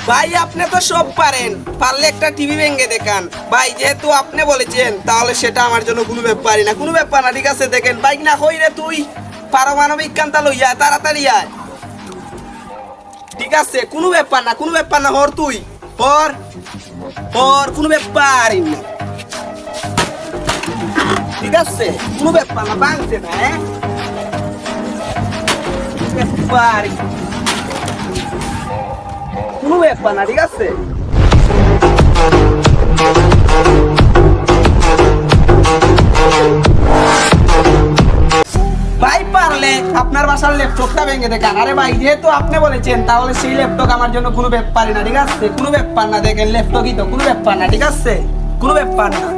ভাই আপনি তো সব পারেন, পারলে একটা টিভি ভেঙে দেখান ভাই। যেহেতু আপনি বলেছেন তাহলে সেটা আমার জন্য কোনো ব্যাপারই না, কোনো ব্যাপার না। ঠিক আছে দেখেন বাইক না হই রে, তুই পারমাণবিক কান্তা লইয়া তাড়াতাড়ি আয়। ঠিক আছে কোনো ব্যাপার না, কোনো ব্যাপার না। হর তুই হর হর, কোনো ব্যাপারই না। ঠিক আছে কোনো ব্যাপার না, ভাঙছে না। হ্যাঁ ব্যাপারই না, কোনো ব্যাপার না। ঠিক আছে ভাই পারলে আপনার বাসার ল্যাপটপটা ভেঙে দেখান। আরে ভাই যেহেতু আপনি বলেছেন তাহলে সেই ল্যাপটপ আমার জন্য কোনো ব্যাপারই না। ঠিক আছে কোনো ব্যাপার না, দেখেন ল্যাপটপই তো, কোনো ব্যাপার না। ঠিক আছে কোনো ব্যাপার না।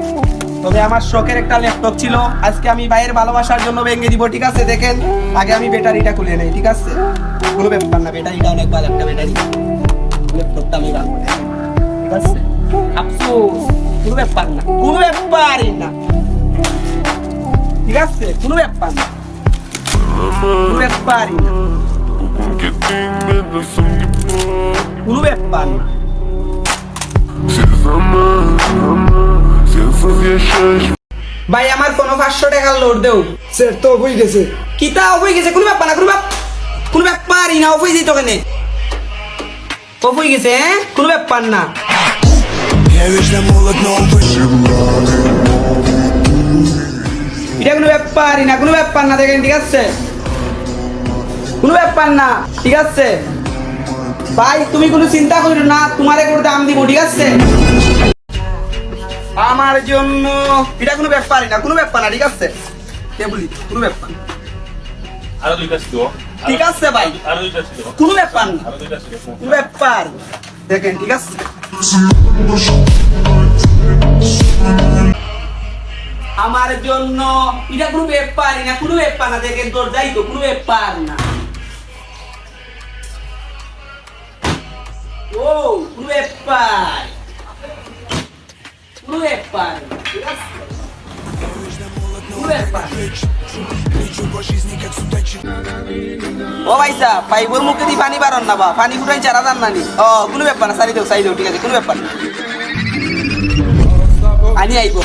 তবে আমার শখের একটা ল্যাপটপ ছিল, আজকে আমি ভাইয়ের ভালোবাসার জন্য ভেঙে দিব। ঠিক আছে দেখেন আগে আমি ব্যাটারিটা খুলে নেই। ঠিক আছে কোনো ব্যাপার না, ব্যাটারিটা অনেক ভালো একটা ব্যাটারি, ল্যাপটপটা আমি রাখবো। ঠিক আছে আফসোস, কোনো ব্যাপার না, কোনো ব্যাপারই না। ঠিক আছে কোনো ব্যাপার না, কোনো ব্যাপারই না, কোনো ব্যাপার না। ভাই আমার কোনো 500 টাকার লোড দেও। স্যার তো হয়ে গেছে। কিতা অফ হয়ে গেছে? কোনো ব্যাপার না, কোনো ব্যাপারই না। অফ হয়ে যেত কেন? অফ হয়ে গেছে হ্যাঁ, কোনো ব্যাপার না। এটা কোনো ব্যাপারই না, কোনো ব্যাপার না। দেখেন ঠিক আছে কোনো ব্যাপার না। ঠিক আছে ভাই তুমি কোনো চিন্তা করো না, তোমারে করে দাম দিব। ঠিক আছে আমার জন্য এটা কোনো ব্যাপারই না, কোনো ব্যাপার না। ঠিক আছে কেবলি কোনো ব্যাপার না। আরো দুইটা ছিল। ঠিক আছে ভাই আরো দুইটা ছিল। কোনো ব্যাপার না, আরো দুইটা ছিল। কোনো ব্যাপার। দেখেন ঠিক আছে আমার জন্য এটা কোনো ব্যাপারই না, কোনো ব্যাপার না। দেখেন তোর যাই তো, কোনো ব্যাপার না। ও কোনো ব্যাপার, কোনো ব্যাপার না। ঠিক আছে কোনো ব্যাপার। ও ভাই সাহেব পাইবর মুখে দিয়ে পানি বারণ না, বা পানি ফুটাই চারা দান নানি। ও কোনো ব্যাপার না, সারি দেও ঠিক আছে কোনো ব্যাপার না। আনি আইব।